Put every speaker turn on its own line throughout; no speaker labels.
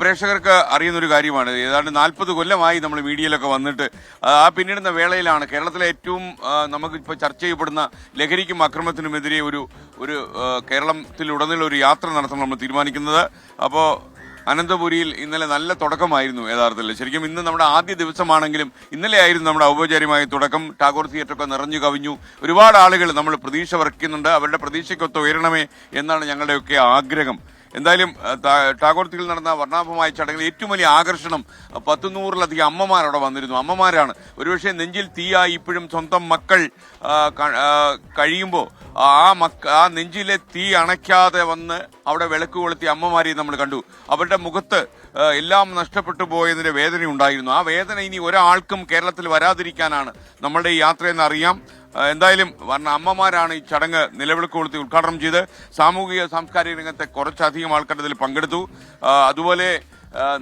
പ്രേക്ഷകർക്ക് അറിയുന്നൊരു കാര്യമാണ്. ഏതാണ്ട് 40 കൊല്ലമായി നമ്മൾ മീഡിയയിലൊക്കെ വന്നിട്ട് ആ പിന്നിടുന്ന വേളയിലാണ് കേരളത്തിലെ ഏറ്റവും നമുക്കിപ്പോൾ ചർച്ച ചെയ്യപ്പെടുന്ന ലഹരിക്കും അക്രമത്തിനുമെതിരെ ഒരു കേരളത്തിലുടനീളം ഒരു യാത്ര നടത്താൻ നമ്മൾ തീരുമാനിക്കുന്നത്. അപ്പോൾ അനന്തപുരിയിൽ ഇന്നലെ നല്ല തുടക്കമായിരുന്നു. യഥാർത്ഥത്തിൽ ശരിക്കും ഇന്ന് നമ്മുടെ ആദ്യ ദിവസമാണെങ്കിലും ഇന്നലെ ആയിരുന്നു നമ്മുടെ ഔപചാരികമായ തുടക്കം. ടാഗോർ തിയേറ്ററൊക്കെ നിറഞ്ഞു കവിഞ്ഞു. ഒരുപാട് ആളുകൾ നമ്മൾ പ്രതീക്ഷ വയ്ക്കുന്നുണ്ട്. അവരുടെ പ്രതീക്ഷയ്ക്കൊത്ത് ഉയരണമേ എന്നാണ് ഞങ്ങളുടെയൊക്കെ ആഗ്രഹം. എന്തായാലും ടാഗോർ തിയേറ്ററിൽ നടന്ന വർണ്ണാഭമായ ചടങ്ങിൽ ഏറ്റവും വലിയ ആകർഷണം 100-100-ലധികം അമ്മമാർ അവിടെ വന്നിരുന്നു. അമ്മമാരാണ് ഒരുപക്ഷെ നെഞ്ചിൽ തീയായി ഇപ്പോഴും സ്വന്തം മക്കൾ കഴിയുമ്പോൾ ആ നെഞ്ചിലെ തീ അണയ്ക്കാതെ വന്ന് അവിടെ വിളക്ക് കൊളുത്തിയ അമ്മമാരെയും നമ്മൾ കണ്ടു. അവരുടെ മുഖത്ത് എല്ലാം നഷ്ടപ്പെട്ടു പോയതിന്റെ വേദന ഉണ്ടായിരുന്നു. ആ വേദന ഇനി ഒരാൾക്കും കേരളത്തിൽ വരാതിരിക്കാനാണ് നമ്മളുടെ ഈ യാത്രയെന്ന് അറിയാം. എന്തായാലും അമ്മമാരാണ് ഈ ചടങ്ങ് നിലവിളക്ക് കൊളുത്തി ഉദ്ഘാടനം ചെയ്ത്. സാമൂഹിക സാംസ്കാരിക രംഗത്തെ കുറച്ചധികം ആൾക്കാർ ഇതിൽ പങ്കെടുത്തു. അതുപോലെ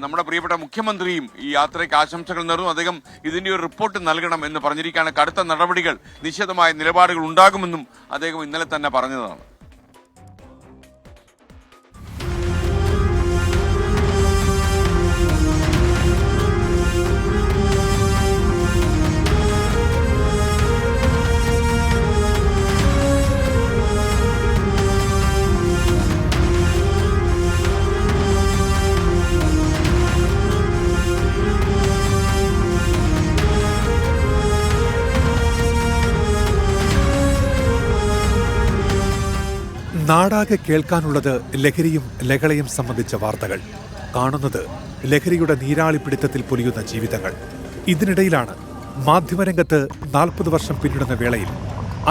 നമ്മുടെ പ്രിയപ്പെട്ട മുഖ്യമന്ത്രിയും ഈ യാത്രയ്ക്ക് ആശംസകൾ നേർന്നു. അദ്ദേഹം ഇതിന്റെ ഒരു റിപ്പോർട്ട് നൽകണം എന്ന് പറഞ്ഞിരിക്കുകയാണ്. കടുത്ത നടപടികൾ, നിശ്ചിതമായ നിലപാടുകൾ ഉണ്ടാകുമെന്നും അദ്ദേഹം ഇന്നലെ തന്നെ പറഞ്ഞതാണ്.
നാടാകെ കേൾക്കാനുള്ളത് ലഹരിയും ലഹളയും സംബന്ധിച്ച വാർത്തകൾ, കാണുന്നത് ലഹരിയുടെ നീരാളിപ്പിടുത്തത്തിൽ പൊലിയുന്ന ജീവിതങ്ങൾ. ഇതിനിടയിലാണ് മാധ്യമരംഗത്ത് 40 വർഷം പിന്നിടുന്ന വേളയിൽ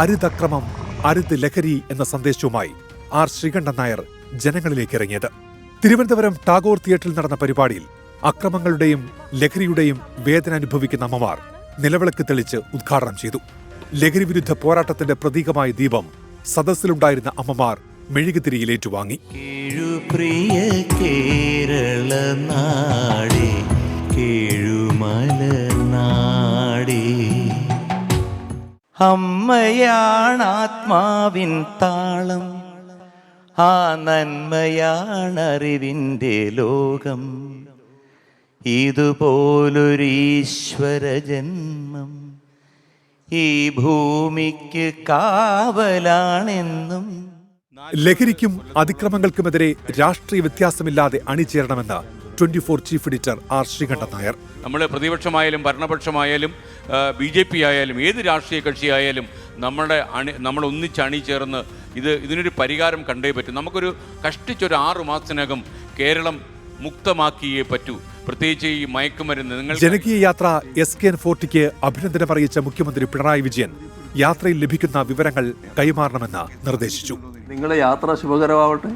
അരുതക്രമം, അരുത് ലഹരി എന്ന സന്ദേശവുമായി ആർ ശ്രീകണ്ഠൻ നായർ ജനങ്ങളിലേക്ക് ഇറങ്ങിയത്. തിരുവനന്തപുരം ടാഗോർ തിയേറ്ററിൽ നടന്ന പരിപാടിയിൽ അക്രമങ്ങളുടെയും ലഹരിയുടെയും വേദന അനുഭവിക്കുന്ന അമ്മമാർ നിലവിളക്ക് തെളിച്ച് ഉദ്ഘാടനം ചെയ്തു. ലഹരി വിരുദ്ധ പോരാട്ടത്തിന്റെ പ്രതീകമായ ദീപം സദസ്സിലുണ്ടായിരുന്ന അമ്മമാർ മെഴുകുതിരിയിലേറ്റുവാങ്ങി.
പ്രിയ കേരള നാടേ, കേഴുമലനാടേ, അമ്മയാണാത്മാവിൻ താളം, ആ നന്മയാണറിവിൻ്റെ ലോകം, ഇതുപോലൊരു ഈശ്വര ജന്മം ഈ ഭൂമിക്ക് കാവലാണെന്നും.
ലഹരിക്കും അതിക്രമങ്ങൾക്കുമെതിരെ രാഷ്ട്രീയ വ്യത്യാസമില്ലാതെ അണിചേരണമെന്ന് 24 ചീഫ് എഡിറ്റർ ആർ ശ്രീകണ്ഠൻ നായർ.
നമ്മൾ പ്രതിപക്ഷമായാലും ഭരണപക്ഷമായാലും BJP ആയാലും ഏത് രാഷ്ട്രീയ കക്ഷിയായാലും നമ്മൾ ഒന്നിച്ച് അണിചേർന്ന് ഇതിനൊരു പരിഹാരം കണ്ടേ പറ്റും. നമുക്കൊരു കഷ്ടിച്ചൊരു 6 മാസത്തിനകം കേരളം മുക്തമാക്കിയേ പറ്റൂ. പ്രത്യേകിച്ച് ഈ മയക്കുമരുന്ന്
ജനകീയ യാത്ര SKN40ക്ക് അഭിനന്ദനം അറിയിച്ച മുഖ്യമന്ത്രി പിണറായി വിജയൻ യാത്രയിൽ ലഭിക്കുന്ന വിവരങ്ങൾ കൈമാറണമെന്ന് നിർദ്ദേശിച്ചു.
നിങ്ങളുടെ യാത്ര ശുഭകരമാവട്ടെ.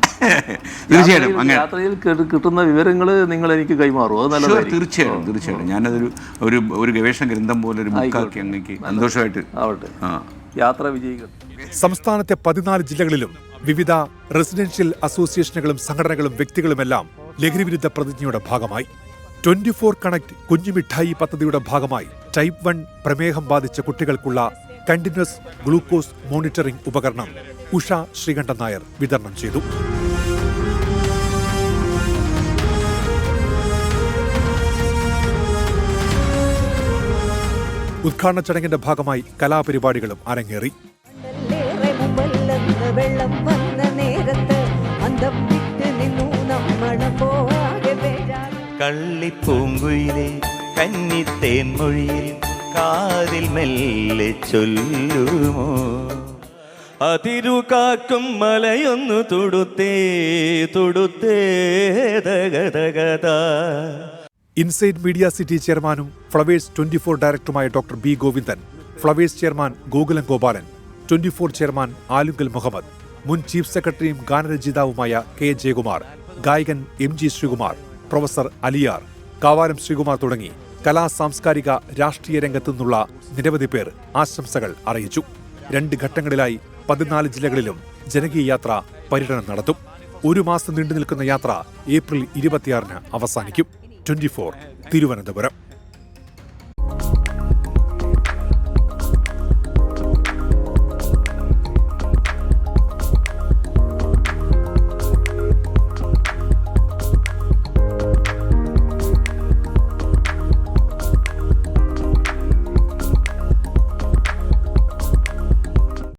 തീർച്ചയായിട്ടും
യാത്രയിൽ കിട്ടുന്ന വിവരങ്ങൾ നിങ്ങൾ എനിക്ക് കൈമാറും. അത് നല്ലതാണ്.
തീർച്ചയായിട്ടും ഞാനതൊരു ഒരു ഗവേഷണ ഗ്രന്ഥം പോലെ ഒരു ബുക്കാക്കി അങ്ങേക്ക് സന്തോഷമായിട്ട്
ആവട്ടെ. യാത്ര വിജയിക്കട്ടെ.
സംസ്ഥാനത്തെ 14 ജില്ലകളിലും വിവിധ റെസിഡൻഷ്യൽ അസോസിയേഷനുകളും സംഘടനകളും വ്യക്തികളുമെല്ലാം ലഹരിവിരുദ്ധ പ്രതിജ്ഞയുടെ ഭാഗമായി. 24 കണക്ട് കുഞ്ഞുമിഠായി പദ്ധതിയുടെ ഭാഗമായി ടൈപ്പ് 1 പ്രമേഹം ബാധിച്ച കുട്ടികൾക്കുള്ള കണ്ടിന്യൂസ് ഗ്ലൂക്കോസ് മോണിറ്ററിംഗ് ഉപകരണം ഉഷ ശ്രീകണ്ഠൻ നായർ വിതരണം ചെയ്തു. ഉദ്ഘാടന ചടങ്ങിന്റെ ഭാഗമായി കലാപരിപാടികളും അരങ്ങേറി.
കള്ളിപ്പൂങ്കുയിലെ കന്നിത്തേൻ മൊഴിയിൽ കാതിൽ മെല്ലെ ചൊല്ലുമോ, അതിരുകാക്കും മലയൊന്നു തൊടുത്തേ തകതകത.
ഇൻസൈഡ് മീഡിയ സിറ്റി ചെയർമാനും ഫ്ലവേഴ്സ് 24 ഡയറക്ടറുമായ doctor B Govindan, flowers chairman Gokulam Gopalan, 24 chairman Alungal Muhammad, മുൻ ചീഫ് സെക്രട്ടറിയും ഗാനരചയിതാവുമായ കെ ജയകുമാർ, ഗായകൻ MG ശ്രീകുമാർ, പ്രൊഫസർ അലിയാർ, കാവാലം ശ്രീകുമാർ തുടങ്ങി കലാ സാംസ്കാരിക രാഷ്ട്രീയ രംഗത്തു നിന്നുള്ള നിരവധി പേർ ആശംസകൾ അറിയിച്ചു. 2 ഘട്ടങ്ങളിലായി 14 ജില്ലകളിലും ജനകീയ യാത്ര പര്യടനം നടത്തും. 1 മാസം നീണ്ടു നിൽക്കുന്ന യാത്ര ഏപ്രിൽ 26-ന് അവസാനിക്കും. 24 തിരുവനന്തപുരം.